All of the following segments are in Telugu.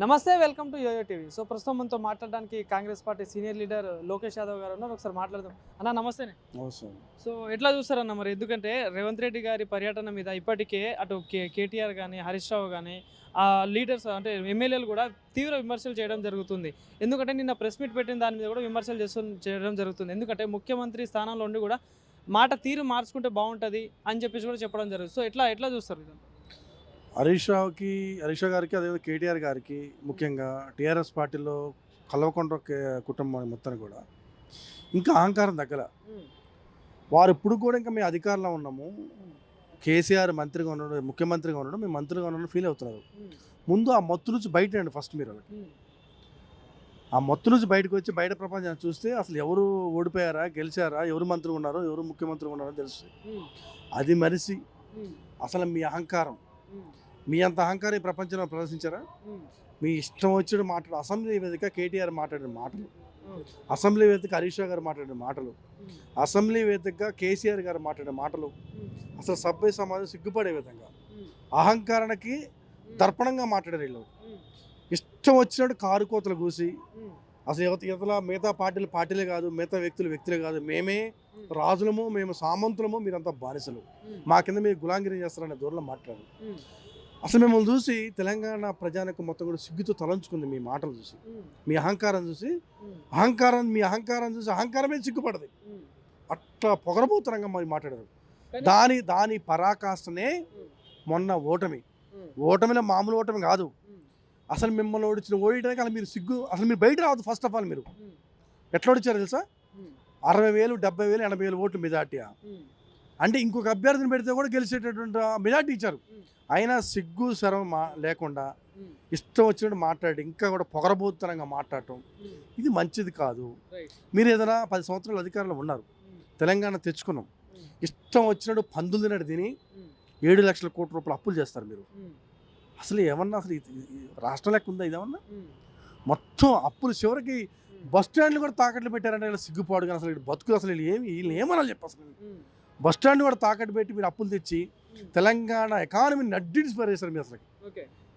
నమస్తే, welcome to YoYo TV. So ప్రస్తుతం మనతో మాట్లాడడానికి Congress party senior leader Lokesh Yadav గారు ఉన్నారు. ఒకసారి మాట్లాడదాం. అన్న నమస్తేనే. సో ఎట్లా చూస్తారన్న మరి, ఎందుకంటే రేవంత్ రెడ్డి గారి పర్యటన మీద ఇప్పటికే అటు కేటీఆర్ కానీ హరీష్ రావు కానీ ఆ లీడర్స్ అంటే ఎమ్మెల్యేలు కూడా తీవ్ర విమర్శలు చేయడం జరుగుతుంది. ఎందుకంటే నిన్న ప్రెస్ మీట్ పెట్టిన దాని మీద కూడా విమర్శలు చేయడం జరుగుతుంది. ఎందుకంటే ముఖ్యమంత్రి స్థానంలో ఉండి కూడా మాట తీరు మార్చుకుంటే బాగుంటుంది అని చెప్పేసి కూడా చెప్పడం జరుగుతుంది. సో ఎట్లా చూస్తారు ఇదంతా? హరీష్ రావు గారికి అదే కేటీఆర్ గారికి ముఖ్యంగా టీఆర్ఎస్ పార్టీలో కల్వకొండ కుటుంబం మొత్తం కూడా ఇంకా అహంకారం తగ్గల. వారు ఇప్పుడు కూడా ఇంకా మేము అధికారంలో ఉన్నాము, కేసీఆర్ మంత్రిగా ఉన్నాడు, ముఖ్యమంత్రిగా ఉన్నాడు, మేము మంత్రిగా ఉన్నాడు ఫీల్ అవుతున్నారు. ముందు ఆ మత్తు నుంచి బయట రండి ఫస్ట్. మీరు ఆ మత్తు నుంచి బయటకు వచ్చి బయట ప్రపంచాన్ని చూస్తే అసలు ఎవరు ఓడిపోయారా గెలిచారా, ఎవరు మంత్రిగా ఉన్నారో ఎవరు ముఖ్యమంత్రిగా ఉన్నారో తెలుస్తుంది. అది మరిసి అసలు మీ అహంకారం, మీ అంత అహంకారం ఈ ప్రపంచంలో ప్రదర్శించారా? మీ ఇష్టం వచ్చిన మాటలు, అసెంబ్లీ వేదిక కేటీఆర్ మాట్లాడిన మాటలు, అసెంబ్లీ వేదిక హరీష్ రావు గారు మాట్లాడిన మాటలు, అసెంబ్లీ వేదికగా కేసీఆర్ గారు మాట్లాడిన మాటలు అసలు సభ్య సమాజం సిగ్గుపడే విధంగా అహంకారానికి దర్పణంగా మాట్లాడారు. వీళ్ళు ఇష్టం వచ్చినట్టు కారు కోతలు కూసి అసలు యువతల మిగతా పార్టీలే కాదు, మిగతా వ్యక్తులే కాదు, మేమే రాజులము, మేము సామంతులము, మీరంతా బానిసలు, మా కింద మీరు గులాంగిరి చేస్తారనే దూరంలో మాట్లాడారు. అసలు మిమ్మల్ని చూసి తెలంగాణ ప్రజానికి మొత్తం కూడా సిగ్గుతో తలంచుకుంది. మీ మాటలు చూసి, మీ అహంకారం చూసి, మీ అహంకారం చూసి అహంకారమే సిగ్గుపడదు. అట్లా పొగరబోతరంగా మరి మాట్లాడారు. దాని పరాకాష్ఠనే మొన్న ఓటమిలో మామూలు ఓటమి కాదు. అసలు మిమ్మల్ని ఓడించడానికి అలా మీరు అసలు మీరు బయట రావద్దు. ఫస్ట్ ఆఫ్ ఆల్ మీరు ఎట్లా ఓడించారు తెలుసా? 60,000, 70,000, 80,000 ఓట్లు మెజార్టీ. అంటే ఇంకొక అభ్యర్థిని పెడితే కూడా గెలిచేటటువంటి మెజార్టీ ఇచ్చారు. అయినా సిగ్గు శరం లేకుండా ఇష్టం వచ్చినట్టు మాట్లాడి ఇంకా కూడా పొగరబోతుతనంగా మాట్లాడటం ఇది మంచిది కాదు. మీరు ఏదైనా 10 సంవత్సరాలు అధికారంలో ఉన్నారు, తెలంగాణ తెచ్చుకున్నాం, ఇష్టం వచ్చినట్టు పందులు తినట్టు తిని 7 లక్షల కోట్ల రూపాయలు అప్పులు చేస్తారు మీరు. అసలు ఏమన్నా అసలు రాష్ట్రం లెక్క ఉందా? ఇదేమన్నా మొత్తం అప్పులు, చివరికి బస్ స్టాండ్లు కూడా తాకట్లు పెట్టారంటే ఇలా సిగ్గుపాడు. కానీ అసలు బతుకులు అసలు వీళ్ళు ఏమన్నా చెప్పి అసలు బస్ స్టాండ్ కూడా తాకట్టు పెట్టి మీరు అప్పులు తెచ్చి తెలంగాణ ఎకానమీని నడ్డిడిసి పారేశారు మీరు. అసలు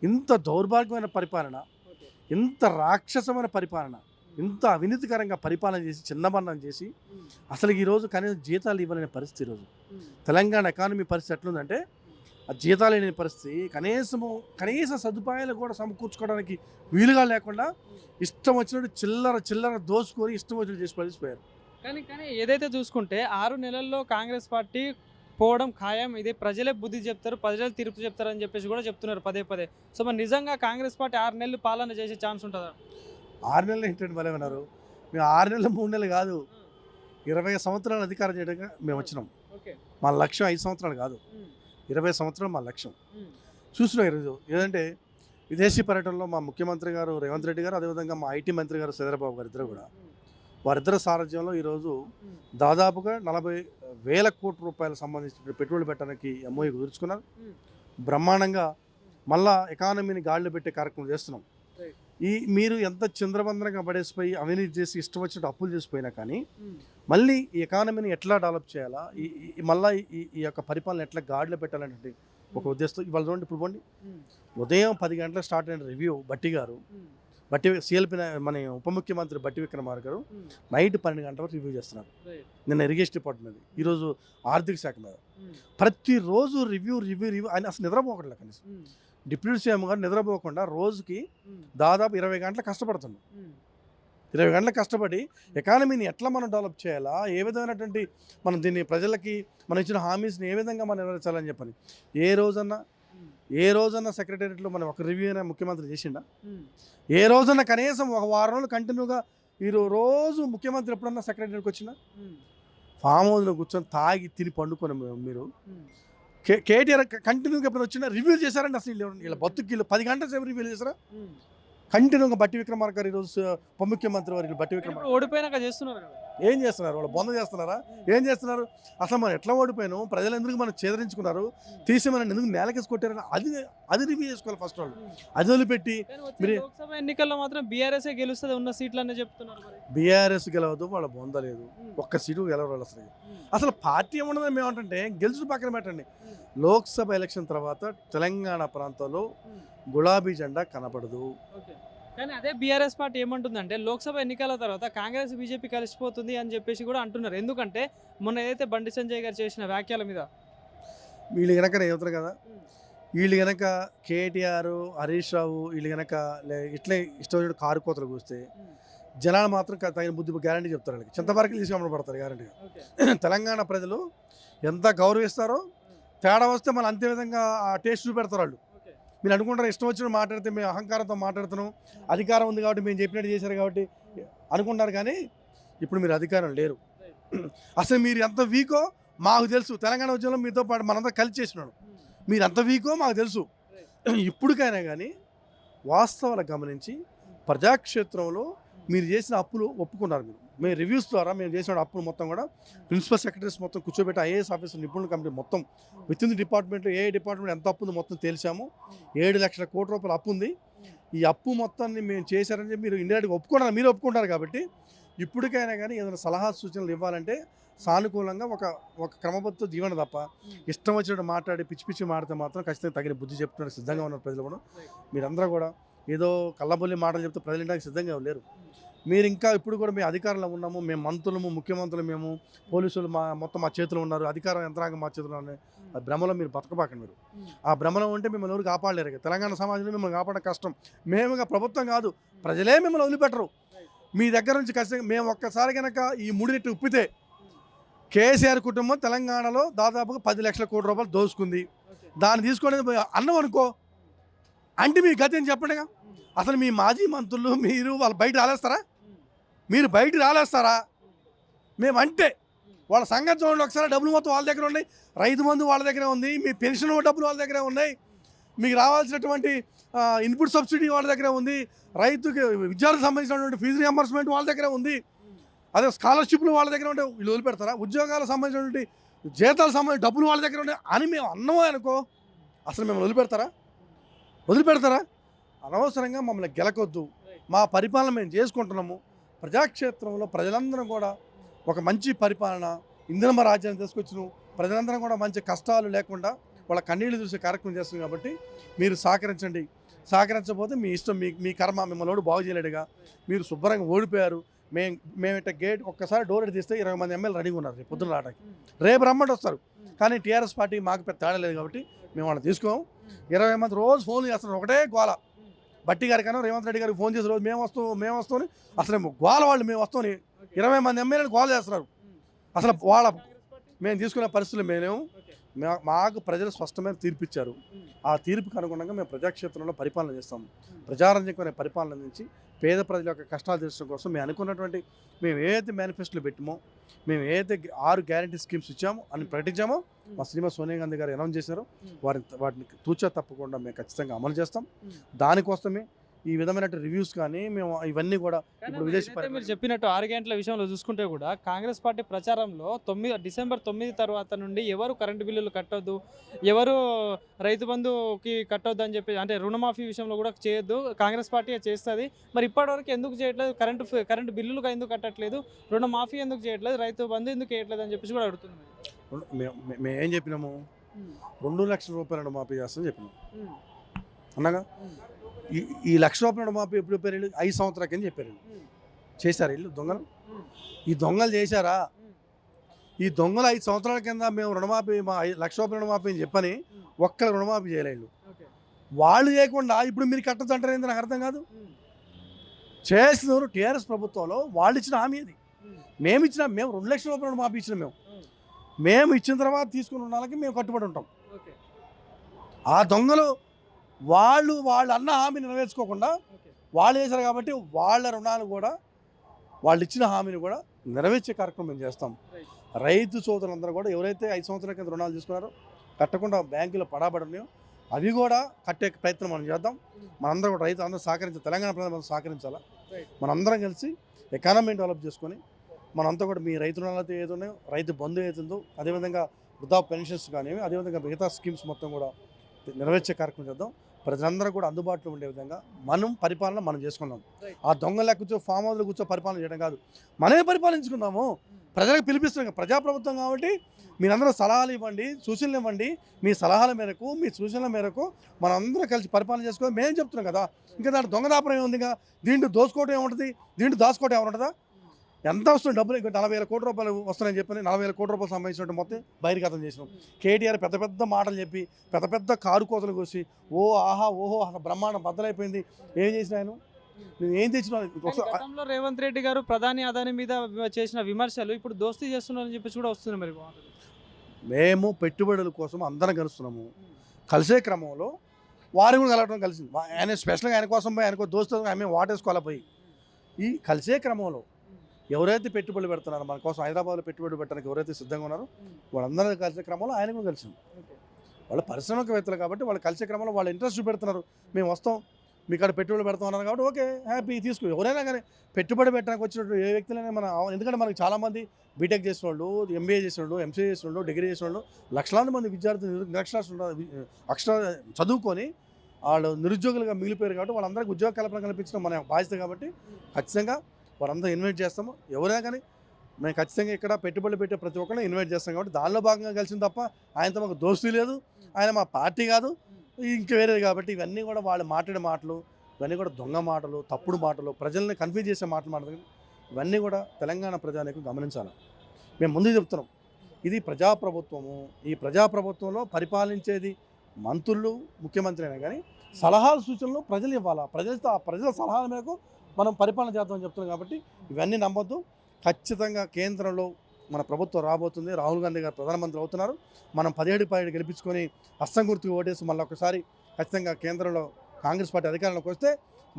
ఇంత దౌర్భాగ్యమైన పరిపాలన, ఇంత రాక్షసమైన పరిపాలన, ఇంత అవినీతికరంగా పరిపాలన చేసి చిన్నబన్నం చేసి అసలు ఈరోజు కనీసం జీతాలు ఇవ్వలేని పరిస్థితి. ఈరోజు తెలంగాణ ఎకానమీ పరిస్థితి ఎట్లుందంటే ఆ జీతాలు లేని పరిస్థితి, కనీస సదుపాయాలు కూడా సమకూర్చుకోవడానికి వీలుగా లేకుండా ఇష్టం వచ్చినట్టు చిల్లర దోసుకొని ఇష్టం వచ్చినట్టు చేసి పరిస్థిపోయారు. కానీ ఏదైతే చూసుకుంటే 6 నెలల్లో కాంగ్రెస్ పార్టీ పోవడం ఖాయం. ఇదే ప్రజలే బుద్ధి చెప్తారు, ప్రజలే తీర్పు చెప్తారు అని చెప్పేసి కూడా చెప్తున్నారు పదే. సో మరి నిజంగా కాంగ్రెస్ పార్టీ 6 నెలలు పాలన చేసే ఛాన్స్ ఉంటుందా? 6 నెలలు ఏంటంటే భలే ఉన్నారు. మేము 6 నెలలు 3 నెలలు కాదు, 20 సంవత్సరాలు అధికారం చేయడానికి మేము వచ్చినాం. మా లక్ష్యం 5 సంవత్సరాలు కాదు, 20 సంవత్సరాలు మా లక్ష్యం. చూసినా ఈరోజు ఏదంటే విదేశీ పర్యటనలో మా ముఖ్యమంత్రి గారు రేవంత్ రెడ్డి గారు, అదేవిధంగా మా ఐటీ మంత్రి గారు చంద్రబాబు గారు ఇద్దరు కూడా వారిద్దరు సారథ్యంలో ఈరోజు దాదాపుగా 40,000 కోట్ల రూపాయలకు సంబంధించిన పెట్టుబడులు పెట్టడానికి ఎంఓయూ కుదుర్చుకున్నారు. బ్రహ్మాండంగా మళ్ళా ఎకానమీని గాడిలో పెట్టే కార్యక్రమం చేస్తున్నాం. మీరు ఎంత చంద్రబంధనంగా పడేసిపోయి అవినీతి చేసి ఇష్టం వచ్చినట్టు అప్పులు చేసిపోయినా కానీ మళ్ళీ ఈ ఎకానమీని ఎట్లా డెవలప్ చేయాలా, మళ్ళీ ఈ యొక్క పరిపాలన ఎట్లా గాడిలో పెట్టాలనేది ఒక ఉద్దేశంతో ఇవాళ చూడండి. ఇప్పుడు పోండి, ఉదయం 10 గంటలకు స్టార్ట్ అయిన రివ్యూ బట్టి సిఎల్పి మన ఉప ముఖ్యమంత్రి బట్టి విక్రమార్క గారు నైట్ 12 గంటల వరకు రివ్యూ చేస్తున్నారు. నిన్న ఇరిగేషన్ డిపార్ట్మెంట్ మీద, ఈరోజు ఆర్థిక శాఖ మీద ప్రతిరోజు రివ్యూ. ఆయన అసలు నిద్రపోకట్లేదు. కనీసం డిప్యూటీ సీఎం గారు నిద్రపోకుండా రోజుకి దాదాపు 20 గంటలు కష్టపడుతున్నాం. 20 గంటలు కష్టపడి ఎకానమీని ఎట్లా మనం డెవలప్ చేయాలా, ఏ విధమైనటువంటి మనం దీన్ని ప్రజలకి మనం ఇచ్చిన హామీస్ని ఏ విధంగా మనం నెరవేర్చాలని చెప్పని ఏ రోజన్నా సెక్రటేరియట్లో మనం ఒక రివ్యూ అయినా ముఖ్యమంత్రి చేసిండా? ఏ రోజన్నా కనీసం ఒక వారం రోజులు కంటిన్యూగా రోజు ముఖ్యమంత్రి ఎప్పుడన్నా సెక్రటేరియట్కి వచ్చినా ఫామ్ హౌస్లో కూర్చొని తాగి తిని పండుకొని మీరు కేటీఆర్ కంటిన్యూగా ఎప్పుడు వచ్చినా రివ్యూ చేశారండి. అసలు వీళ్ళ బతుకు 10 గంటల సేపు రివ్యూ చేశారా కంటిన్యూగా? బట్టి విక్రమార్క గారు ఈరోజు ఉప ముఖ్యమంత్రి వారికి బట్టి విక్రమార్క ఓడిపోయినాక చేస్తున్నారు. ఏం చేస్తున్నారు? వాళ్ళు బొంద చేస్తున్నారా? ఏం చేస్తున్నారు? అసలు మనం ఎట్లా ఓడిపోయాను, ప్రజలు ఎందుకు మనం చేదరించుకున్నారు, తీసి మనం ఎందుకు నేలకేసి కొట్టారని అది రివ్యూ చేసుకోవాలి ఫస్ట్. వాళ్ళు అది వదిలిపెట్టి మీరు లోక్సభ ఎన్నికల్లో మాత్రం బీఆర్ఎస్ గెలుస్తుంది, ఉన్న సీట్లనే చెప్తున్నారు. బీఆర్ఎస్ గెలవదు, వాళ్ళ బొంద లేదు, ఒక్క సీటు గెలవరు. అసలు పార్టీ ఏమన్నదని మేమంటే గెలుచు పక్కన పెట్టండి. లోక్సభ ఎలక్షన్ తర్వాత తెలంగాణ ప్రాంతంలో గులాబీ జెండా కనపడదు. కానీ అదే బీఆర్ఎస్ పార్టీ ఏమంటుందంటే లోక్సభ ఎన్నికల తర్వాత కాంగ్రెస్ బీజేపీ కలిసిపోతుంది అని చెప్పేసి కూడా అంటున్నారు. ఎందుకంటే మొన్న ఏదైతే బండి సంజయ్ గారు చేసిన వ్యాఖ్యల మీద వీళ్ళు కనుక చెబుతారు కదా, వీళ్ళు కనుక కేటీఆర్, హరీష్ రావు వీళ్ళు కనుక ఇట్లే ఇష్టం కారు కోతలు కూస్తే జనాలు మాత్రం తగిన బుద్ధి గ్యారంటీ చెప్తారు. వాళ్ళకి చింతపరకలు తీసుకొని పడతారు గ్యారంటీగా. తెలంగాణ ప్రజలు ఎంత గౌరవిస్తారో తేడా వస్తే మనం అంతే విధంగా ఆ టేస్ట్ చూపెడతారు వాళ్ళు. మీరు అనుకుంటారు ఇష్టం వచ్చినట్టు మాట్లాడితే మేము అహంకారంతో మాట్లాడుతున్నాం, అధికారం ఉంది కాబట్టి మేము చెప్పినట్టు చేశారు కాబట్టి అనుకుంటారు. కానీ ఇప్పుడు మీరు అధికారం లేరు. అసలు మీరు ఎంత వీకో మాకు తెలుసు. తెలంగాణ ఉద్యమంలో మీతో పాటు మనంతా కలిసి చేసినాడు. మీరు ఎంత వీకో మాకు తెలుసు. ఇప్పటికైనా కానీ వాస్తవాలు గమనించి ప్రజాక్షేత్రంలో మీరు చేసిన అప్పులు ఒప్పుకున్నారు. మేము రివ్యూస్ ద్వారా మేము చేసిన అప్పులు మొత్తం కూడా ప్రిన్సిపల్ సెక్రటరీస్ మొత్తం కూర్చోబెట్టి ఐఏఎస్ ఆఫీసర్ నిపుణుల కమిటీ మొత్తం విత్ ఇన్ ది డిపార్ట్మెంట్లో ఏ డిపార్ట్మెంట్ ఎంత అప్పు ఉంది మొత్తం తెలిసాము. 7 లక్షల కోట్ల రూపాయల అప్పు ఉంది. ఈ అప్పు మొత్తాన్ని మేము చేశారని చెప్పి మీరు ఇండైరెక్ట్గా ఒప్పుకున్నారు. మీరు ఒప్పుకుంటారు కాబట్టి ఇప్పటికైనా కానీ ఏదైనా సలహా సూచనలు ఇవ్వాలంటే సానుకూలంగా ఒక క్రమబద్ధ జీవన తప్ప ఇష్టం వచ్చినట్టు మాట్లాడి పిచ్చి పిచ్చి మాడితే మాత్రం ఖచ్చితంగా తగిన బుద్ధి చెప్తున్నారు సిద్ధంగా ఉన్నారు ప్రజలు కూడా. మీరందరూ కూడా ఏదో కళ్ళబొల్లి మాటలు చెప్తే ప్రజలు వినడానికి సిద్ధంగా లేరు. మీరు ఇంకా ఇప్పుడు కూడా మేము అధికారంలో ఉన్నాము, మేము మంత్రులము, ముఖ్యమంత్రులు, మేము పోలీసులు మొత్తం మా చేతిలో ఉన్నారు, అధికార యంత్రాంగం మా చేతిలో ఉన్నాయి. ఆ భ్రమలో మీరు బతకబాకండి. మీరు ఆ భ్రమలో ఉంటే మిమ్మల్ని ఎవరు కాపాడలేరు. తెలంగాణ సమాజంలో మిమ్మల్ని కాపాడడం కష్టం. మేముగా ప్రభుత్వం కాదు, ప్రజలే మిమ్మల్ని వదిలిపెట్టరు. మీ దగ్గర నుంచి ఖచ్చితంగా మేము ఒక్కసారి కనుక ఈ ముడినెట్టు ఉప్పితే కేసీఆర్ కుటుంబం తెలంగాణలో దాదాపుగా 10 లక్షల కోట్ల రూపాయలు దోసుకుంది. దాన్ని తీసుకునేది అన్నం అనుకో అంటే మీ గతి ఏం చెప్పండిగా. అసలు మీ మాజీ మంత్రులు మీరు వాళ్ళు బయట రాలేస్తారా? మీరు బయట రాలేస్తారా? మేమంటే వాళ్ళ సంగతి చూడండి ఒకసారి. డబ్బులు మొత్తం వాళ్ళ దగ్గర ఉన్నాయి, రైతు బంధు వాళ్ళ దగ్గరే ఉంది, మీ పెన్షన్ డబ్బులు వాళ్ళ దగ్గరే ఉన్నాయి, మీకు రావాల్సినటువంటి ఇన్పుట్ సబ్సిడీ వాళ్ళ దగ్గరే ఉంది, రైతుకి విద్యార్థులకు సంబంధించినటువంటి ఫీజు రియంబర్స్మెంట్ వాళ్ళ దగ్గరే ఉంది, అదే స్కాలర్షిప్లు వాళ్ళ దగ్గర ఉంటే వీళ్ళు వదిలిపెడతారా? ఉద్యోగాలకు సంబంధించినటువంటి జీతాలకు సంబంధించిన డబ్బులు వాళ్ళ దగ్గర ఉంటే అని మేము అన్నమో అనుకో అసలు మేము వదిలిపెడతారా? అనవసరంగా మమ్మల్ని గెలకొద్దు. మా పరిపాలన మేము చేసుకుంటున్నాము. ప్రజాక్షేత్రంలో ప్రజలందరం కూడా ఒక మంచి పరిపాలన ఇందిరమ్మ రాజ్యాన్ని తీసుకొచ్చిన ప్రజలందరం కూడా మంచి కష్టాలు లేకుండా వాళ్ళ కన్నీళ్లు చూసే కార్యక్రమం చేస్తుంది. కాబట్టి మీరు సహకరించండి. సహకరించకపోతే మీ ఇష్టం, మీ కర్మ. మిమ్మల్ని బాగు చేయలేడుగా. మీరు శుభ్రంగా ఓడిపోయారు. మేము ఇట్లా గేట్ ఒక్కసారి డోర్ తీస్తే 20 మంది ఎమ్మెల్యేలు రెడీగా ఉన్నారు రేపు పొద్దున రావడానికి. రేపు రమ్మంటే వస్తారు. కానీ టీఆర్ఎస్ పార్టీ మాకు పెద్ద తేడా లేదు కాబట్టి మేము వాళ్ళని తీసుకోము. 20 మంది రోజు ఫోన్లు చేస్తున్నారు. ఒకటే గోల. బట్టి గారికైనా రేవంత్ రెడ్డి గారికి ఫోన్ చేసే రోజు మేము వస్తామని అసలు గోల వాళ్ళు మేము వస్తామని 20 మంది ఎమ్మెల్యేలు గోల చేస్తున్నారు. అసలు మేము తీసుకునే పరిస్థితులు మాకు ప్రజలు స్పష్టమైన తీర్పు ఇచ్చారు. ఆ తీర్పుకు అనుగుణంగా మేము ప్రజాక్షేత్రంలో పరిపాలన చేస్తాము. ప్రజారంజకమైన పరిపాలన నుంచి పేద ప్రజల యొక్క కష్టాలు తీర్చడం కోసం మేము ఏదైతే మేనిఫెస్టోలు పెట్టామో, మేము ఏదైతే 6 గ్యారంటీ స్కీమ్స్ ఇచ్చామో అని ప్రకటించామో మా శ్రీమతి సోనియా గాంధీ గారు అనౌన్స్ చేశారు. వాటిని తూచా తప్పకుండా మేము ఖచ్చితంగా అమలు చేస్తాం. దానికోసమే ఈ విధమైన రివ్యూస్ కానీ మేము ఇవన్నీ కూడా ఇప్పుడు మీరు చెప్పినట్టు 6 గంటల విషయంలో చూసుకుంటే కూడా కాంగ్రెస్ పార్టీ ప్రచారంలో డిసెంబర్ 9 తర్వాత నుండి ఎవరు కరెంటు బిల్లులు కట్టొద్దు, ఎవరు రైతు బంధుకి కట్టొద్దు అని చెప్పి, అంటే రుణమాఫీ విషయంలో కూడా చేయొద్దు, కాంగ్రెస్ పార్టీ చేస్తుంది. మరి ఇప్పటివరకు ఎందుకు చేయట్లేదు? కరెంటు బిల్లులు ఎందుకు కట్టట్లేదు? రుణమాఫీ ఎందుకు చేయట్లేదు? రైతు బంధు ఎందుకు చేయట్లేదు అని చెప్పేసి కూడా అడుగుతున్నాం. మేము ఏం చెప్పినాము? 2 లక్షల రూపాయల రుణమాఫీ చేస్తామని చెప్పినాము అన్నగా. ఈ 1 లక్ష రూపాయల రుణమాఫీ ఎప్పుడు చెప్పారు? 5 సంవత్సరాల కింద చెప్పారు. చేశారు వీళ్ళు దొంగలు. ఈ దొంగలు చేశారా? ఈ దొంగలు 5 సంవత్సరాల కింద మేము రుణమాఫీ 1 లక్ష రూపాయల రుణమాఫీ అని చెప్పని ఒక్క రుణమాఫీ చేయలేదు. వాళ్ళు చేయకుండా ఇప్పుడు మీరు కట్టచ్చు అంటారు ఏంటి? నాకు అర్థం కాదు. చేస్తున్నారు టీఆర్ఎస్ ప్రభుత్వంలో. వాళ్ళు ఇచ్చిన హామీ అది. మేము 2 లక్షల రూపాయల రుణమాఫీ ఇచ్చినాం. మేము ఇచ్చిన తర్వాత తీసుకున్న రుణాలకి మేము కట్టుబడి ఉంటాం. ఆ దొంగలు వాళ్ళు అన్న హామీ నెరవేర్చుకోకుండా వాళ్ళు చేశారు కాబట్టి వాళ్ళ రుణాలు కూడా వాళ్ళు ఇచ్చిన హామీని కూడా నెరవేర్చే కార్యక్రమం మేము చేస్తాం. రైతు సోదరులందరూ కూడా ఎవరైతే 5 సంవత్సరాల కింద రుణాలు తీసుకున్నారో కట్టకుండా బ్యాంకులో పడాబడినాయో అవి కూడా కట్టే ప్రయత్నం మనం చేద్దాం. మనందరం కూడా రైతు అందరూ సహకరించాలి. తెలంగాణ ప్రజలు సహకరించాలా. మనందరం కలిసి ఎకానమీని డెవలప్ చేసుకొని మనంతా కూడా మీ రైతు రుణాలు అయితే ఏదున్నాయో, రైతు బంధు ఏతుందో, అదేవిధంగా వృద్ధా పెన్షన్స్ కానీ, అదేవిధంగా మిగతా స్కీమ్స్ మొత్తం కూడా నెరవేర్చే కార్యక్రమం చేద్దాం. ప్రజలందరూ కూడా అందుబాటులో ఉండే విధంగా మనం పరిపాలన మనం చేసుకున్నాం. ఆ దొంగల కూర్చో ఫామ్ హౌస్లో కూర్చో పరిపాలన చేయడం కాదు, మనమే పరిపాలించుకున్నాము. ప్రజలకు పిలిపిస్తున్నాం. ప్రజాప్రభుత్వం కాబట్టి మీరందరూ సలహాలు ఇవ్వండి, సూచనలు ఇవ్వండి. మీ సలహాల మేరకు, మీ సూచనల మేరకు మనం అందరం కలిసి పరిపాలన చేసుకోవాలి. మేము చెప్తున్నాం కదా, ఇంకా దాంట్లో దొంగదాపరం ఏముంది? ఇంకా దీంట్లో దోసుకోవడం ఏముంటుంది, దీంట్లో దాచుకోవడం ఏముంటుందా? ఎంత వస్తుంది డబ్బులు? ఇంకా 40,000 కోట్ల రూపాయలు వస్తున్నాయని చెప్పని 40,000 కోట్ల రూపాయలు సంబంధించినట్టు మొత్తం బహిర్గతం చేసినాం. కేటీఆర్ పెద్ద పెద్ద మాటలు చెప్పి పెద్ద పెద్ద కారు కోతలు కోసి ఆహా ఓహో అసలు బ్రహ్మాండం బద్దలైపోయింది. ఏం చేసిన ఆయన? నేను ఏం తెచ్చినా గతంలో రేవంత్ రెడ్డి గారు ప్రధాని అదాని మీద చేసిన విమర్శలు ఇప్పుడు దోస్తీ చేస్తున్నారని చెప్పేసి కూడా వస్తుంది. మరి మేము పెట్టుబడుల కోసం అందరం కలుస్తున్నాము. కలిసే క్రమంలో వారిని కూడా కలవడం కలిసింది. ఆయన స్పెషల్గా ఆయన కోసం పోయి ఆయనకు దోస్తు ఆమె వాటేసుకోవాలి పోయి. ఈ కలిసే క్రమంలో ఎవరైతే పెట్టుబడులు పెడుతున్నారో మన కోసం హైదరాబాద్లో పెట్టుబడులు పెట్టడానికి ఎవరైతే సిద్ధంగా ఉన్నారో వాళ్ళందరూ కలిసే క్రమంలో ఆయన కూడా కలిసింది. వాళ్ళు పారిశ్రామికవేత్తలు కాబట్టి వాళ్ళు కలిసే క్రమంలో వాళ్ళు ఇంట్రెస్ట్ చూపెడుతున్నారు. మేము వస్తాం, మీ కాడ పెట్టుబడులు పెడతాం అన్నారు కాబట్టి ఓకే హ్యాపీ తీసుకో. ఎవరైనా కానీ పెట్టుబడి పెట్టడానికి వచ్చినట్టు ఏ వ్యక్తులైనా మన, ఎందుకంటే మనకి చాలామంది బీటెక్ చేసిన వాళ్ళు, ఎంబీఏ చేసిన వాళ్ళు, ఎంసీఏ చేసిన వాళ్ళు, డిగ్రీ చేసిన వాళ్ళు, లక్షలాది మంది విద్యార్థులు అక్షర చదువుకొని వాళ్ళు నిరుద్యోగులుగా మిగిలిపోయారు కాబట్టి వాళ్ళందరికీ ఉద్యోగ కల్పన కల్పించడం మన బాధ్యత. కాబట్టి ఖచ్చితంగా వారందరూ ఇన్వైట్ చేస్తాము. ఎవరైనా కానీ మేము ఖచ్చితంగా ఇక్కడ పెట్టుబడులు పెట్టే ప్రతి ఒక్కరిని ఇన్వైట్ చేస్తాం. కాబట్టి దానిలో భాగంగా కలిసింది తప్ప ఆయనతో మాకు దోస్తీ లేదు, ఆయన మా పార్టీ కాదు, ఇంకా వేరేది. కాబట్టి ఇవన్నీ కూడా వాళ్ళు మాట్లాడే మాటలు, ఇవన్నీ కూడా దొంగ మాటలు, తప్పుడు మాటలు, ప్రజల్ని కన్ఫ్యూజ్ చేసే మాటలు మాట్లాడుతుంది. ఇవన్నీ కూడా తెలంగాణ ప్రజానికి గమనించాలి. మేము ముందు చెప్తున్నాం, ఇది ప్రజాప్రభుత్వము. ఈ ప్రజాప్రభుత్వంలో పరిపాలించేది మంత్రులు, ముఖ్యమంత్రి అయినా కానీ సలహాలు సూచనలు ప్రజలు ఇవ్వాలి. ప్రజల సలహాల మేరకు మనం పరిపాలన చేద్దామని చెప్తున్నాం. కాబట్టి ఇవన్నీ నమ్మొద్దు. ఖచ్చితంగా కేంద్రంలో మన ప్రభుత్వం రాబోతుంది. రాహుల్ గాంధీ గారు ప్రధానమంత్రి అవుతున్నారు. మనం 17 గెలిపించుకొని హస్తం గుర్తుకు ఓటేసి మళ్ళీ ఒకసారి ఖచ్చితంగా కేంద్రంలో కాంగ్రెస్ పార్టీ అధికారంలోకి వస్తే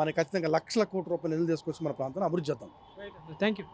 మనకి ఖచ్చితంగా లక్షల కోట్ల రూపాయలు నిధులు తీసుకొచ్చి మన ప్రాంతాన్ని అభివృద్ధి చేద్దాం. Thank you.